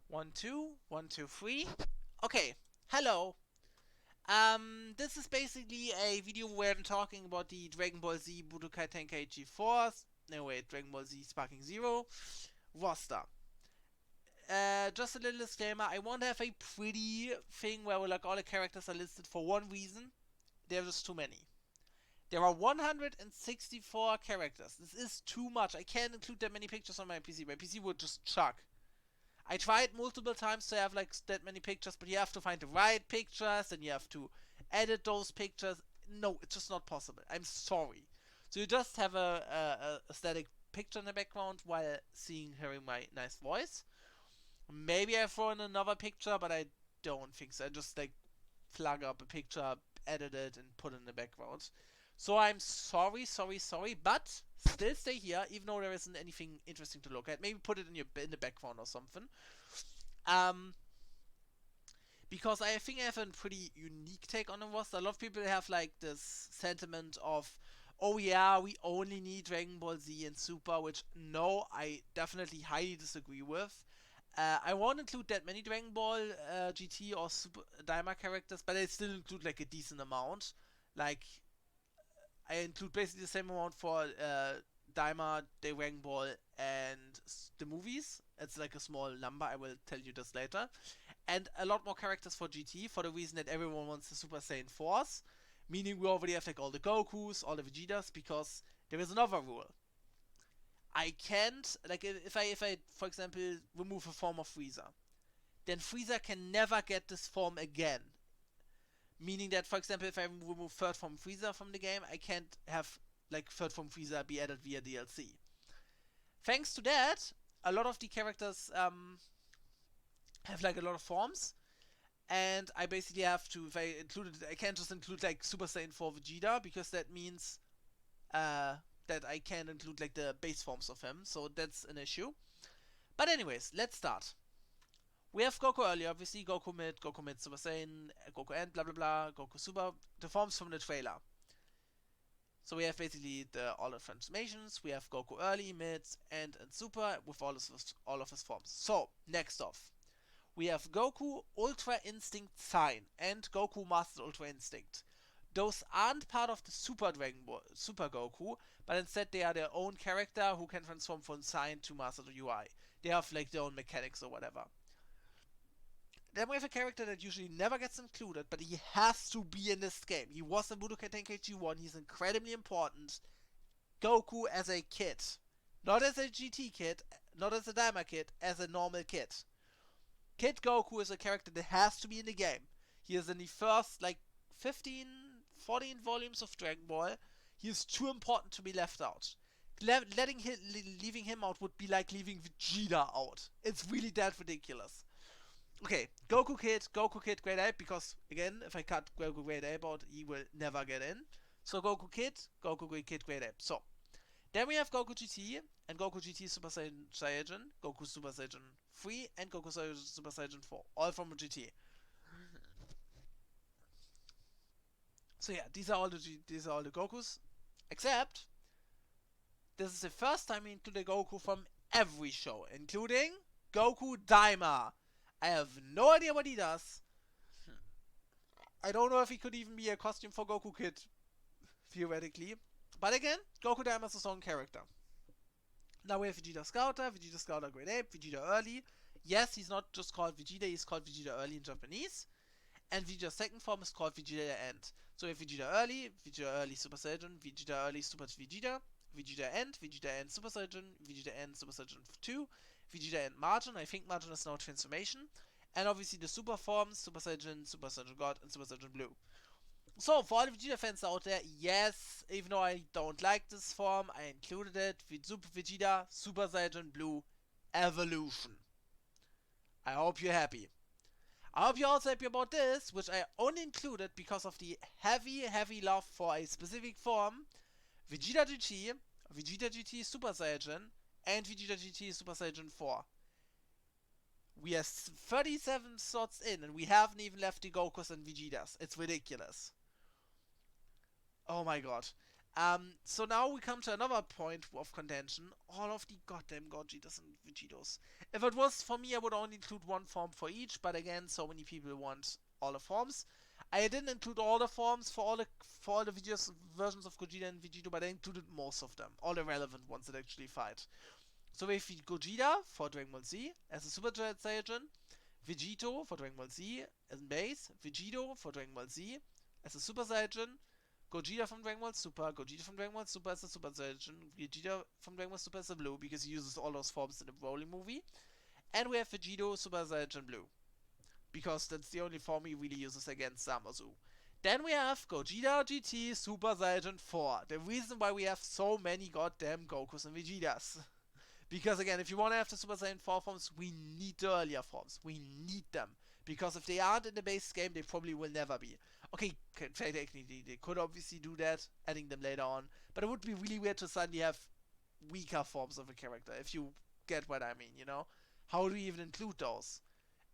1, 2, 1, 2, 3. Okay, hello. This is basically a video where I'm talking about the Dragon Ball Z Budokai Tenkaichi 4. No, wait, Dragon Ball Z Sparking Zero roster. Just a little disclaimer, I want to have a pretty thing where like all the characters are listed for one reason. There are just too many. There are 164 characters. This is too much. I can't include that many pictures on my PC. My PC would just chuck. I tried multiple times to have like that many pictures, but you have to find the right pictures and you have to edit those pictures. No, it's just not possible. I'm sorry. So you just have a static picture in the background while hearing my nice voice. Maybe I throw in another picture, but I don't think so. I just like plug up a picture, edit it, and put it in the background. So I'm sorry, but still stay here, even though there isn't anything interesting to look at. Maybe put it in the background or something. Um, because I think I have a pretty unique take on the roster. A lot of people have like this sentiment of, oh yeah, we only need Dragon Ball Z and Super, which no, I definitely highly disagree with. I won't include that many Dragon Ball GT or Super Daima characters, but I still include like a decent amount. Like I include basically the same amount for Daima, Dragon Ball, and the movies. It's like a small number. I will tell you this later. And a lot more characters for GT for the reason that everyone wants the Super Saiyan Force, meaning we already have like all the Gokus, all the Vegetas, because there is another rule. I can't like if I for example remove a form of Frieza, then Frieza can never get this form again. Meaning that, for example, if I remove third form Frieza from the game, I can't have like third form Frieza be added via DLC. Thanks to that, a lot of the characters have like a lot of forms, and I basically have to, if I include it, I can't just include like Super Saiyan 4 Vegeta because that means uh, that I can't include like the base forms of him, so that's an issue. But anyways, let's start. We have Goku early, obviously, Goku mid Super Saiyan, Goku end, blah blah blah, Goku Super, the forms from the trailer. So we have basically all the transformations. We have Goku early, mid, end, and super with all of his forms. So next off, we have Goku Ultra Instinct Sign and Goku Master Ultra Instinct. Those aren't part of the Super Dragon Ball, Super Goku, but instead they are their own character who can transform from Sign to Master to UI. They have like their own mechanics or whatever. Then we have a character that usually never gets included, but he has to be in this game. He was in Budokai Tenkaichi 1, he's incredibly important. Goku as a kid. Not as a GT kid, not as a Daima kid, as a normal kid. Kid Goku is a character that has to be in the game. He is in the first, like, 15, 14 volumes of Dragon Ball. He is too important to be left out. Leaving him out would be like leaving Vegeta out. It's really that ridiculous. Okay, Goku Kid, Great Ape, because again, if I cut Goku Great Ape out, he will never get in. So Goku Kid, Goku Great Kid, Great Ape. So, then we have Goku GT and Goku GT Super Saiyan Saiyajin, Goku Super Saiyan 3, and Goku Super Saiyan 4, all from GT. So yeah, these are all the Gokus, except this is the first time we include a Goku from every show, including Goku Daima. I have no idea what he does. I don't know if he could even be a costume for Goku Kid, theoretically. But again, Goku Daima is his own character. Now we have Vegeta Scouter Great Ape, Vegeta Early. Yes, he's not just called Vegeta, he's called Vegeta Early in Japanese. And Vegeta's second form is called Vegeta End. So we have Vegeta Early Super Saiyan, Vegeta Early Super Vegeta, Vegeta End Super Saiyan, Vegeta End Super Saiyan 2, Vegeta End Margin. I think Margin is now transformation. And obviously the super forms, Super Saiyan God, and Super Saiyan Blue. So, for all the Vegeta fans out there, yes, even though I don't like this form, I included it with Super Vegeta, Super Saiyan Blue, Evolution. I hope you're happy. I hope you're also happy about this, which I only included because of the heavy love for a specific form, Vegeta GT, Vegeta GT Super Saiyan, and Vegeta GT Super Saiyan 4. We are 37 slots in, and we haven't even left the Gokus and Vegetas. It's ridiculous. Oh my god. So now we come to another point of contention. All of the goddamn Gojitas and Vegetos. If it was for me, I would only include one form for each, but again, so many people want all the forms. I didn't include all the forms for all the videos versions of Gogeta and Vegito, but I included most of them, all the relevant ones that actually fight. So we have Gogeta for Dragon Ball Z as a Super Saiyan, Vegito for Dragon Ball Z as a base, Vegito for Dragon Ball Z as a Super Saiyan, Gogeta from Dragon Ball Super, Gogeta from Dragon Ball Super as a Super Saiyan, Vegeta from Dragon Ball Super as a Blue, because he uses all those forms in the Broly movie, and we have Vegito Super Saiyan Blue, because that's the only form he really uses against Zamasu. Then we have Gogeta GT Super Saiyan 4, the reason why we have so many goddamn Gokus and Vegetas. Because again, if you want to have the Super Saiyan 4 forms, we need the earlier forms. We need them. Because if they aren't in the base game, they probably will never be. Okay, technically, they could obviously do that, adding them later on. But it would be really weird to suddenly have weaker forms of a character, if you get what I mean, you know? How do you even include those?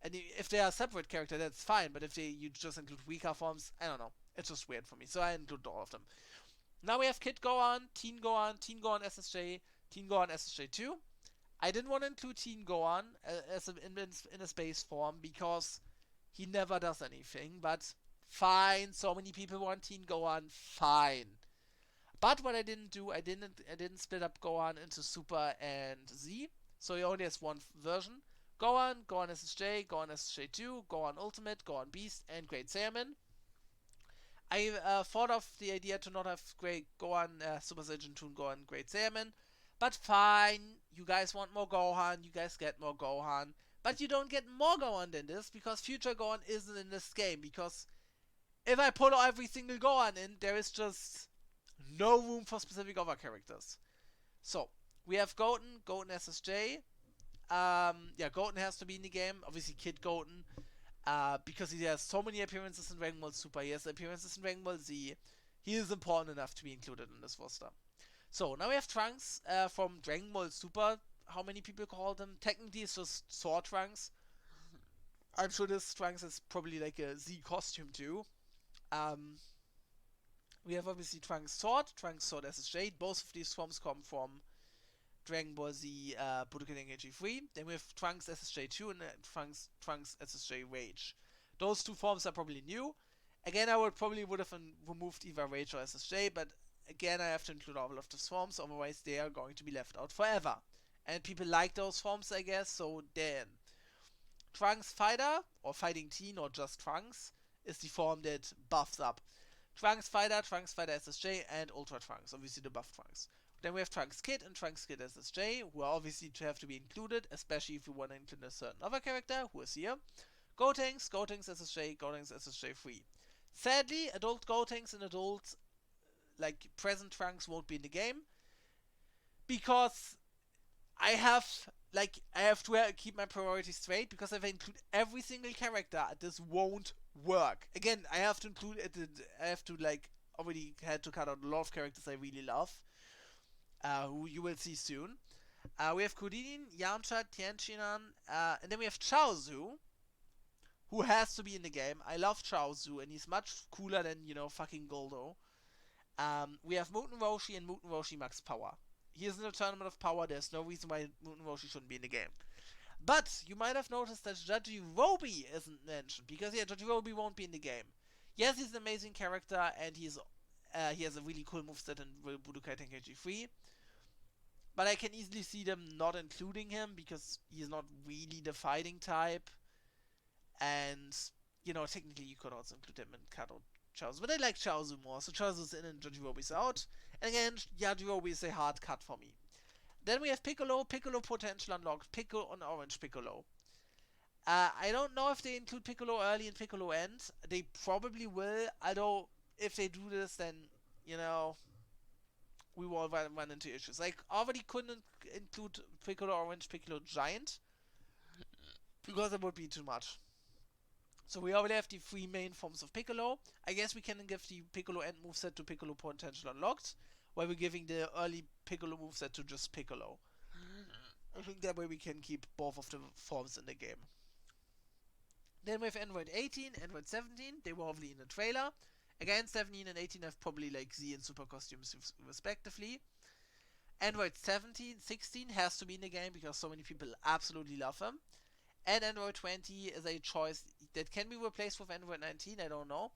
And if they are a separate character, that's fine. But if you just include weaker forms, I don't know. It's just weird for me. So I include all of them. Now we have Kid Gohan, Teen Gohan, Teen Gohan SSJ, Teen Gohan SSJ2. I didn't want to include Teen Gohan in a space form because he never does anything, but fine, so many people want Teen Gohan, fine. But what I didn't do, I didn't split up Gohan into Super and Z, so he only has one version. Gohan, Gohan SSJ, Gohan SSJ2, Gohan Ultimate, Gohan Beast, and Great Saiyaman. I thought of the idea to not have Great Gohan, Super Saiyan 2, Gohan, Great Saiyaman. But fine, you guys want more Gohan, you guys get more Gohan. But you don't get more Gohan than this, because Future Gohan isn't in this game. Because if I put every single Gohan in, there is just no room for specific other characters. So, we have Goten, Goten SSJ. Yeah, Goten has to be in the game. Obviously, Kid Goten. Because he has so many appearances in Dragon Ball Super, he has appearances in Dragon Ball Z. He is important enough to be included in this roster. So, now we have Trunks from Dragon Ball Super. How many people call them? Technically, it's just Sword Trunks. I'm sure this Trunks is probably like a Z costume too. We have obviously Trunks Sword SSJ. Both of these forms come from Dragon Ball Z Budokai Tenkaichi 3. Then we have Trunks SSJ2 and Trunks SSJ Rage. Those two forms are probably new. Again, I would have removed either Rage or SSJ, but again, I have to include all of those forms, otherwise they are going to be left out forever. And people like those forms, I guess, so then. Trunks Fighter, or Fighting Teen, or just Trunks, is the form that buffs up Trunks Fighter SSJ, and Ultra Trunks, obviously the buff Trunks. Then we have Trunks Kid and Trunks Kid SSJ, who are obviously have to be included, especially if you want to include a certain other character, who is here. Gotenks SSJ, Gotenks SSJ 3. Sadly, adult Gotenks and adult, like, present Trunks won't be in the game, because I have to keep my priorities straight, because if I include every single character, this won't work. Again, I have to include it. I have to already had to cut out a lot of characters I really love, who you will see soon. We have Kuririn, Yamcha, Tianqinan, and then we have Chaozu, who has to be in the game. I love Chaozu, and he's much cooler than, fucking Goldo. We have Muten Roshi and Muten Roshi Max Power. He is in a tournament of power. There's no reason why Muten Roshi shouldn't be in the game. But you might have noticed that Yajirobe isn't mentioned, because Yajirobe won't be in the game. Yes, he's an amazing character, and he has a really cool moveset in Budokai Tenkaichi 3. But I can easily see them not including him, because he's not really the fighting type. And, technically you could also include him in Kato Chaozu. But I like Chaozu more, so Chaozu's in and Yajirobe's out. And again, Yajirobe is a hard cut for me. Then we have Piccolo potential unlocked, Piccolo on Orange Piccolo. I don't know if they include Piccolo early and Piccolo end. They probably will, although if they do this, then, we will run into issues. Like, already couldn't include Piccolo Orange, Piccolo Giant, because it would be too much. So we already have the 3 main forms of Piccolo. I guess we can give the Piccolo end moveset to Piccolo potential unlocked, while we're giving the early Piccolo moveset to just Piccolo. I think that way we can keep both of the forms in the game. Then we have Android 18, Android 17. They were already in the trailer. Again, 17 and 18 have probably like Z and Super costumes respectively. Android 17, 16 has to be in the game because so many people absolutely love him. And Android 20 is a choice that can be replaced with Android 19, I don't know.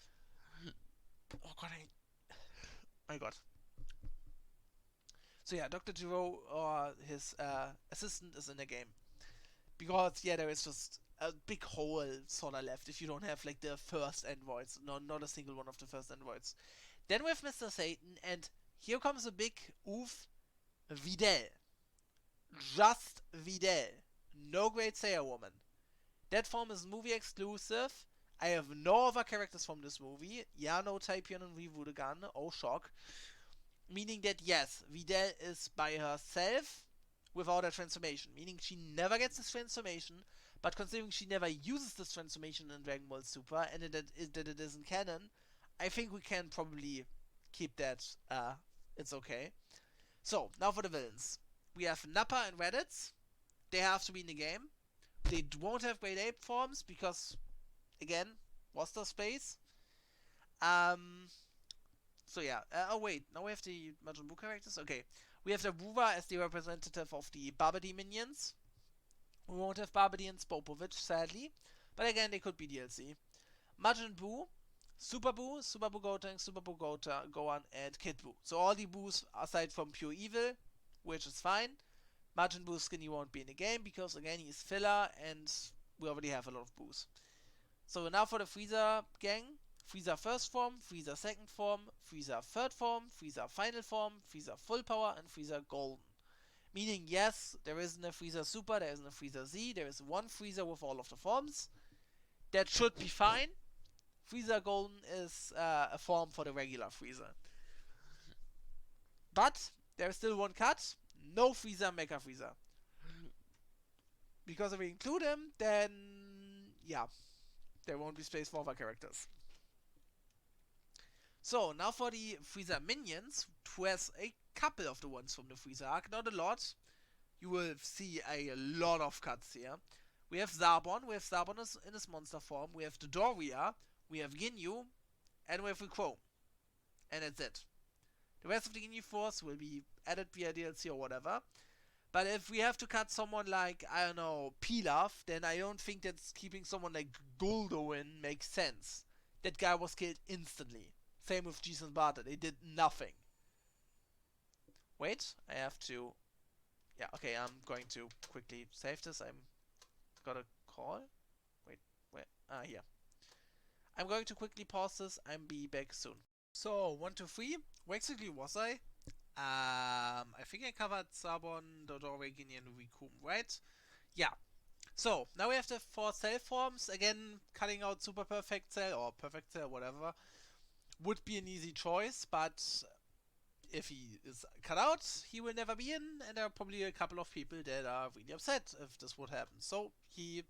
Oh god, my god. So yeah, Dr. Giro or his assistant is in the game. Because yeah, there is just a big hole sort of left if you don't have like the first androids. No, not a single one of the first androids. Then we have Mr. Satan, and here comes a big oof. Videl. Just Videl. No Great Sailor Woman. That form is movie exclusive. I have no other characters from this movie. Yeah, no Taipion and Rivudegan. Oh, shock. Meaning that yes, Videl is by herself without a transformation. Meaning she never gets this transformation, but considering she never uses this transformation in Dragon Ball Super and that it isn't canon, I think we can probably keep that. It's okay. So, now for the villains. We have Nappa and Reddits. They have to be in the game. They won't have Great Ape forms because, again, roster space. Um, so yeah. Oh wait, now we have the Majin Buu characters. Okay, we have the Wuva as the representative of the Babidi minions. We won't have Babidi and Spopovich, sadly, but again, they could be DLC. Majin Buu, Super Buu, Super Buu Goten, Super Buu Gohan, and Kid Buu. So all the Boos aside from Pure Evil, which is fine. Majin Buu Skinny won't be in the game because again he's filler and we already have a lot of Boos. So now for the Frieza gang. Frieza first form, Frieza second form, Frieza third form, Frieza final form, Frieza full power, and Frieza golden. Meaning, yes, there isn't a Frieza Super, there isn't a Frieza Z, there is one Frieza with all of the forms. That should be fine. Frieza golden is a form for the regular Frieza. But there's still one cut. No Frieza Mecha Frieza. Because if we include him, then yeah, there won't be space for other characters. So, now for the Frieza minions, who has a couple of the ones from the Frieza arc, not a lot. You will see a lot of cuts here. We have Zarbon in his monster form, we have Dodoria, we have Ginyu, and we have Rico. And that's it. The rest of the Ginyu Force will be added via DLC or whatever. But if we have to cut someone like, I don't know, Pilaf, then I don't think that keeping someone like Guldo in makes sense. That guy was killed instantly. Same with Jason Barter, they did nothing. Wait, I have to... Yeah, okay, I'm going to quickly save this. I'm got a call. Wait, where? Ah, here. I'm going to quickly pause this. I'll be back soon. So, 1, 2, 3. Where exactly was I? I think I covered Sabon, Dodore, Gini, and Rikum, right? Yeah. So, now we have the 4 cell forms. Again, cutting out Super Perfect Cell, or Perfect Cell, whatever, would be an easy choice, but if he is cut out, he will never be in, and there are probably a couple of people that are really upset if this would happen. So,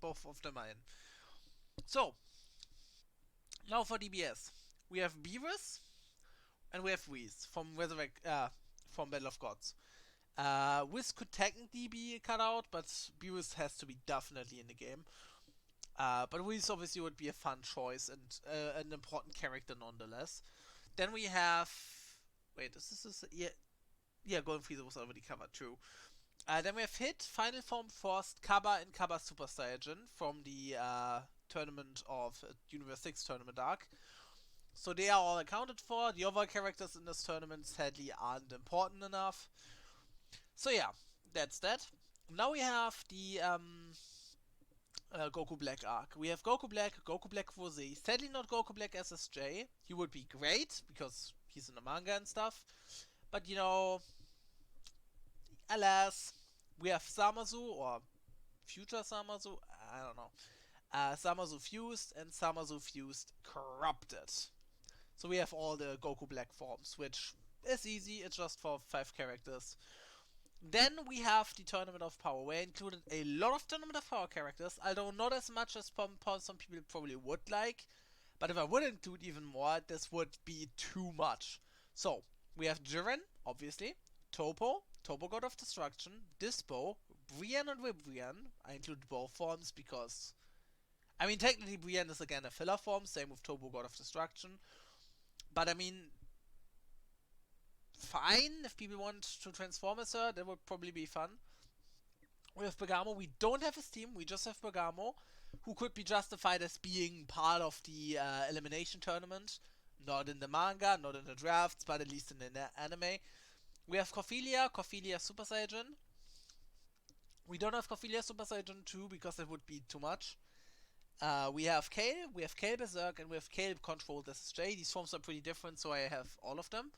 both of them are in. So, now for DBS. We have Beerus, and we have Whis from from Battle of Gods. Whis could technically be cut out, but Beerus has to be definitely in the game. But Whis obviously would be a fun choice and an important character nonetheless. Then we have... Wait, is this... Yeah, Golden Frieza was already covered, true. Then we have Hit, Final Form Frost, Kaba, and Kaba Super Saiyan from the tournament of Universe 6 tournament arc. So they are all accounted for. The other characters in this tournament sadly aren't important enough. So yeah, that's that. Now we have the Goku Black arc. We have Goku Black Rose. Sadly not Goku Black SSJ. He would be great because he's in the manga and stuff. But you know, alas, we have Samazu or Future Samazu. I don't know. Samazu Fused and Samazu Fused Corrupted. So we have all the Goku Black forms, which is easy. It's just for 5 characters. Then we have the Tournament of Power, where I included a lot of Tournament of Power characters, although not as much as some people probably would like. But if I would include even more, this would be too much. So, we have Jiren, obviously, Topo God of Destruction, Dispo, Brienne and Vibrienne. I included both forms because... I mean, technically Brienne is again a filler form, same with Topo God of Destruction. But I mean, fine, if people want to transform as her, that would probably be fun. We have Bergamo. We don't have his team. We just have Bergamo, who could be justified as being part of the elimination tournament. Not in the manga, not in the drafts, but at least in the anime. We have Corphelia Super Saiyan. We don't have Corphelia Super Saiyan 2 because that would be too much. We have Kale Berserk, and we have Kale Controlled SSJ. These forms are pretty different, so I have all of them.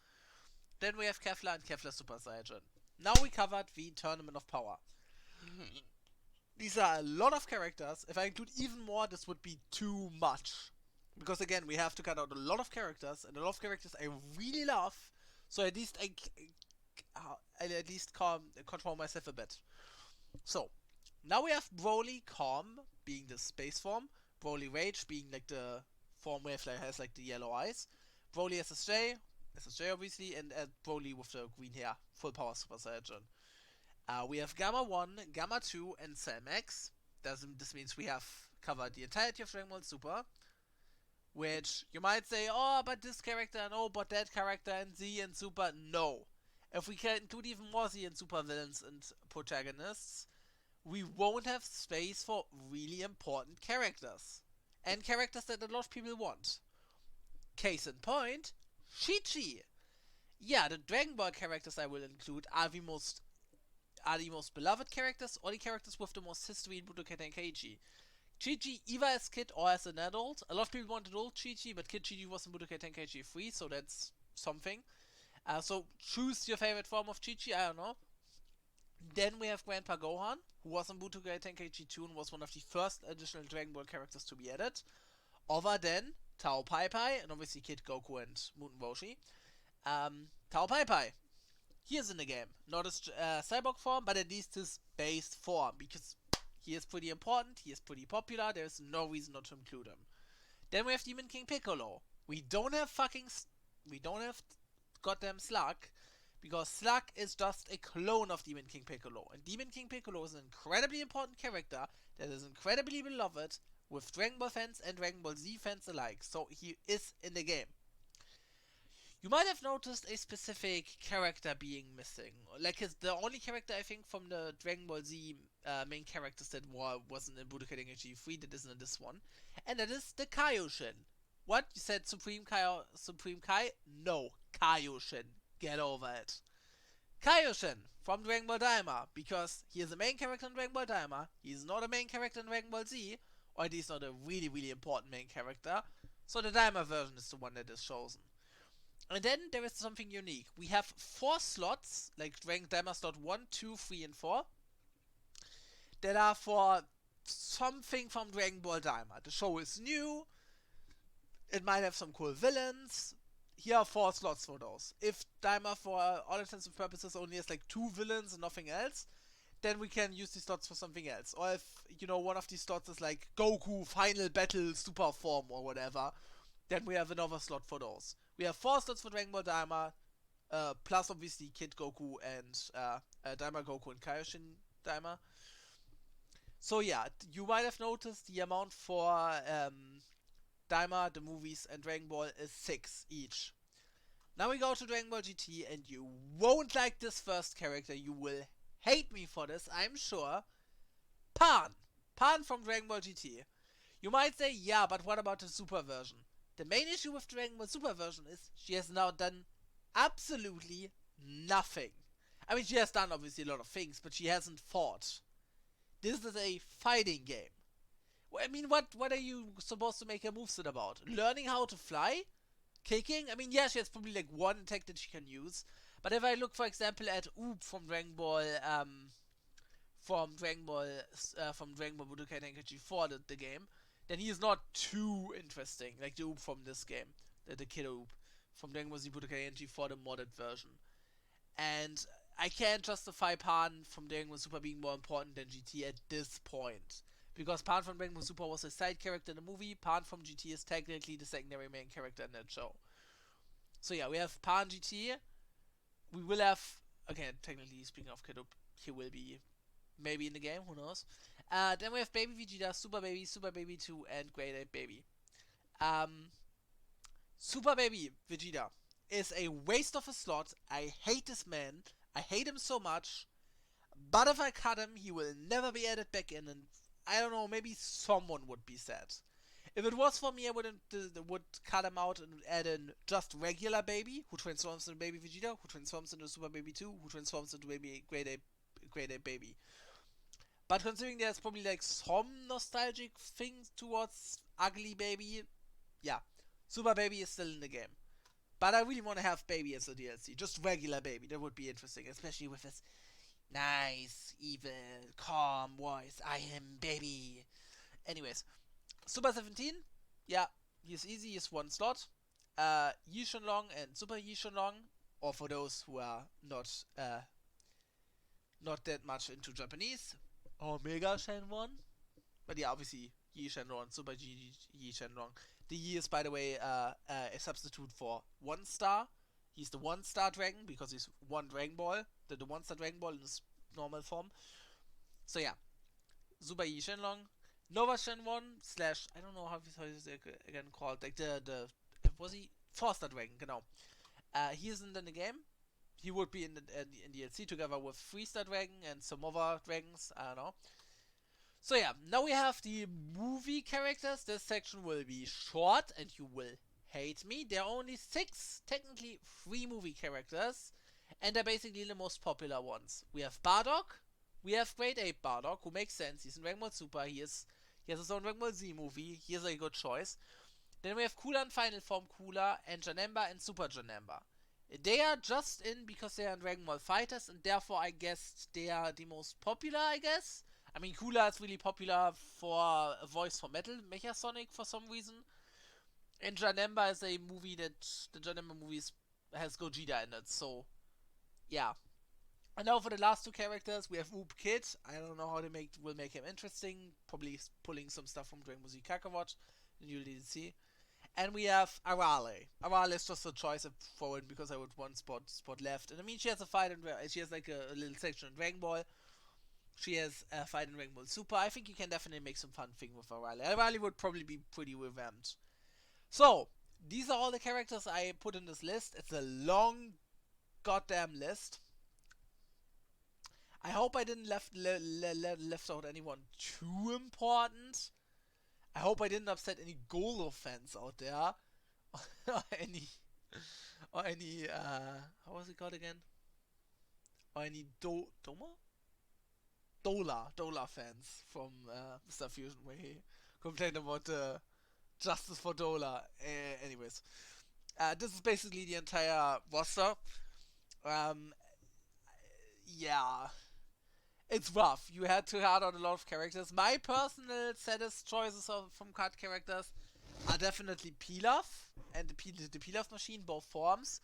Then we have Kefla and Kefla Super Saiyan. Now we covered the Tournament of Power. These are a lot of characters. If I include even more, this would be too much. Because again, we have to cut out a lot of characters, and a lot of characters I really love. So at least I at least control myself a bit. So, now we have Broly Calm being the space form, Broly Rage being like the form where Flare has like the yellow eyes, Broly SSJ obviously, and Broly with the green hair, full power Super Saiyan. We have Gamma 1, Gamma 2, and Cell Max. This means we have covered the entirety of Dragon Ball Super. Which you might say, oh, but this character, no, but that character, and Z and Super, no. If we can include even more Z and Super villains and protagonists, we won't have space for really important characters. And characters that a lot of people want. Case in point, Chi-Chi. Yeah, the Dragon Ball characters I will include are the most beloved characters, or the characters with the most history in Budokai Tenkaichi. Chi-Chi, either as kid or as an adult. A lot of people wanted old Chi-Chi, but Kid Chi-Chi was in Budokai Tenkaichi 3, so that's something. So choose your favorite form of Chi-Chi, I don't know. Then we have Grandpa Gohan, who was in Budokai Tenkaichi 2 and was one of the first additional Dragon Ball characters to be added. Other than Tao Pai Pai, and obviously Kid Goku and Muten Roshi. Tao Pai Pai. He is in the game. Not his cyborg form, but at least his base form, because he is pretty important, he is pretty popular, there's no reason not to include him. Then we have Demon King Piccolo. We don't have goddamn Slug, because Slug is just a clone of Demon King Piccolo. And Demon King Piccolo is an incredibly important character that is incredibly beloved with Dragon Ball fans and Dragon Ball Z fans alike. So he is in the game. You might have noticed a specific character being missing. Like the only character I think from the Dragon Ball Z main characters that wasn't in Budokai Tenkaichi 3 that isn't in this one. And that is the Kaioshin. What? You said Supreme Kai? No, Kaioshin. Get over it. Kaioshin from Dragon Ball Daima, because he is a main character in Dragon Ball Daima, he is not a main character in Dragon Ball Z, or at least not a really, really important main character, so the Daima version is the one that is chosen. And then there is something unique. We have 4 slots, like Dragon Daima slot 1, 2, 3, and 4, that are for something from Dragon Ball Daima. The show is new, it might have some cool villains. Here are 4 slots for those. If Daima, for all intents and purposes, only has like 2 villains and nothing else, then we can use these slots for something else. Or if, one of these slots is like Goku Final Battle Super Form or whatever, then we have another slot for those. We have 4 slots for Dragon Ball Daima, plus obviously Kid Goku and Daima Goku and Kaioshin Daima. So yeah, you might have noticed the amount for Daima, the movies, and Dragon Ball is 6 each. Now we go to Dragon Ball GT, and you won't like this first character. You will hate me for this, I'm sure. Pan. Pan from Dragon Ball GT. You might say, yeah, but what about the Super version? The main issue with Dragon Ball Super version is she has now done absolutely nothing. I mean, she has done obviously a lot of things, but she hasn't fought. This is a fighting game. I mean, what are you supposed to make her moveset about? Learning how to fly? Kicking? I mean, yeah, she has probably like one attack that she can use. But if I look, for example, at Oop from Dragon Ball Budokai Tenkaichi 4, the game, then he is not too interesting, like the Oop from this game, the Kiddo Oop from Dragon Ball Z Budokai Tenkaichi 4, the modded version. And I can't justify Pan from Dragon Ball Super being more important than GT at this point. Because Pan from Dragon Ball Super was a side character in the movie, Pan from GT is technically the secondary main character in that show. So yeah, we have Pan GT. We will have, again, technically speaking of Kid Oop, he will be maybe in the game, who knows. Then we have Baby Vegeta, Super Baby 2, and Great Ape Baby. Super Baby Vegeta is a waste of a slot. I hate this man. I hate him so much. But if I cut him, he will never be added back in, and I don't know, maybe someone would be sad. If it was for me, I would cut him out and add in just regular Baby, who transforms into Baby Vegeta, who transforms into Super Baby 2, who transforms into Baby Grade A Baby. But considering there's probably like some nostalgic things towards Ugly Baby, yeah, Super Baby is still in the game. But I really want to have Baby as a DLC, just regular Baby. That would be interesting, especially with his nice, evil, calm voice. I am Baby. Anyways, Super 17, yeah, he's easy. He's one slot. Yi Shenlong and Super Yi Shenlong, or for those who are not that much into Japanese, Omega Shenron. But yeah, obviously Yi Shenron, Super Yi Shenron. The Yi is, by the way, a substitute for 1 star. He's the 1 star dragon because he's 1 Dragon Ball. The 1 star Dragon Ball in his normal form. So yeah, Super Yi Shenlong, Nova Shenron slash, I don't know how is it again called, like the was he 4 star dragon, genau. He isn't in the game. He would be in DLC together with 3 star dragon and some other dragons, I don't know. So yeah, now we have the movie characters. This section will be short and you will hate me. There are only 6, technically 3 movie characters, and they're basically the most popular ones. We have Bardock, we have Great Ape Bardock, who makes sense. He's in Dragon Ball Super, he has his own Dragon Ball Z movie, he is a good choice. Then we have Cooler in Final Form Cooler, and Janemba and Super Janemba. They are just in because they are in Dragon Ball FighterZ, and therefore I guess they are the most popular, I guess. I mean, Cooler is really popular for a voice for Metal Mecha Sonic for some reason. And Janemba is a movie that the Janemba movies has Gogeta in it, so yeah. And now for the last 2 characters, we have Oop Kid. I don't know how they will make him interesting. Probably pulling some stuff from Dragon Ball Z Kakarot, the new DLC. And we have Arale. Arale is just a choice I throw in because I would one spot left. And I mean, she has a fight, she has like a little section in Dragon Ball. She has a fight in Dragon Ball Super. I think you can definitely make some fun thing with Arale. Arale would probably be pretty revamped. So, these are all the characters I put in this list. It's a long goddamn list. I hope I didn't left out anyone too important. I hope I didn't upset any Golo fans out there. or any, how was it called again? Or any Dola fans from Mr. Fusion, where he complained about Justice for Dola. Anyways, this is basically the entire roster. Yeah, it's rough. You had to hard out a lot of characters. My personal saddest choices from card characters are definitely Pilaf and the Pilaf machine, both forms.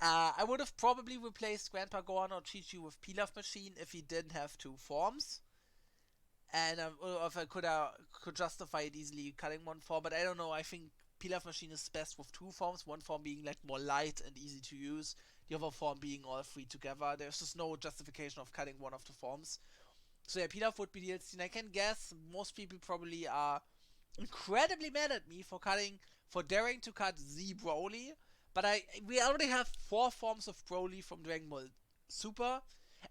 I would have probably replaced Grandpa Gohan or Chi-Chi with Pilaf machine if he didn't have 2 forms. And if I could justify it easily cutting 1 form, but I don't know. I think Pilaf machine is best with 2 forms. 1 form being like more light and easy to use, the other form being all 3 together. There's just no justification of cutting 1 of the forms. So yeah, Pilaf would be the DLC, and I can guess most people probably are incredibly mad at me for daring to cut Z Broly. But we already have 4 forms of Broly from Dragon Ball Super.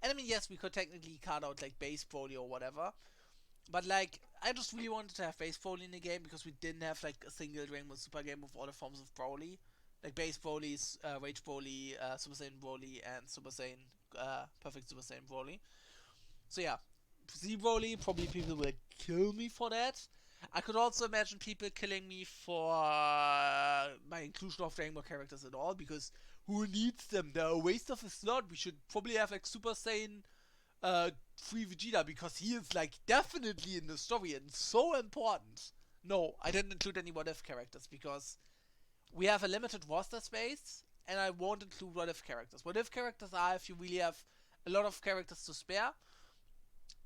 And I mean, yes, we could technically cut out like base Broly or whatever. But like, I just really wanted to have base Broly in the game because we didn't have like a single Dragon Ball Super game with all the forms of Broly. Like base Broly, Rage Broly, Super Saiyan Broly, and Super Saiyan, Perfect Super Saiyan Broly. So yeah, Z Broly, probably people will kill me for that. I could also imagine people killing me for my inclusion of Dragon Ball characters at all, because who needs them? They're a waste of a slot. We should probably have like Super Saiyan 3 Vegeta, because he is like definitely in the story and so important. No, I didn't include any what if characters because we have a limited roster space and I won't include what if characters. What if characters are if you really have a lot of characters to spare.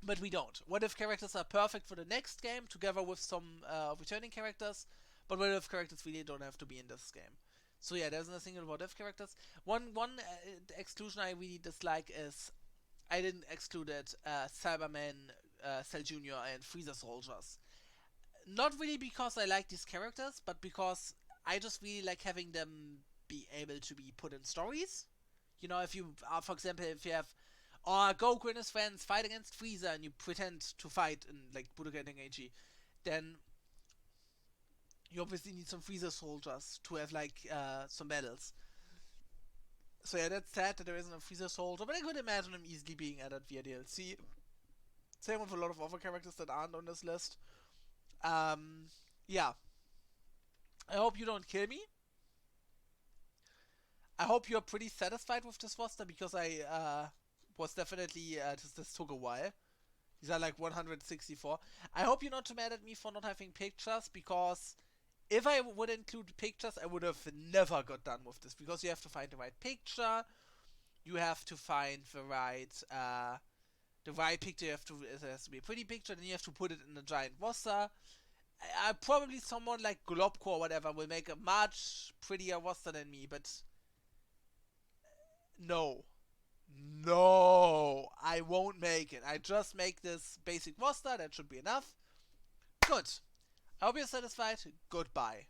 But we don't. What if characters are perfect for the next game, together with some returning characters, but what if characters really don't have to be in this game. So yeah, there's nothing about what if characters. One exclusion I really dislike is I didn't exclude it Cyberman, Cell Jr. and Freezer Soldiers. Not really because I like these characters, but because I just really like having them be able to be put in stories. You know, if you, for example, if you have, Goku and his friends fight against Frieza and you pretend to fight in, like, Budokai Tenkaichi, then you obviously need some Frieza soldiers to have, like, some battles. So yeah, that's sad that there isn't a Frieza soldier, but I could imagine him easily being added via DLC. Same with a lot of other characters that aren't on this list. Yeah. I hope you don't kill me. I hope you're pretty satisfied with this roster, because I was definitely, this took a while. These are like 164. I hope you're not too mad at me for not having pictures, because if I would include pictures, I would have never got done with this, because you have to find the right picture, you have to find the right picture, it has to be a pretty picture, then you have to put it in a giant roster. Probably someone like Globko or whatever will make a much prettier roster than me, but no. No, I won't make it. I just make this basic roster, that should be enough. Good. I hope you're satisfied. Goodbye.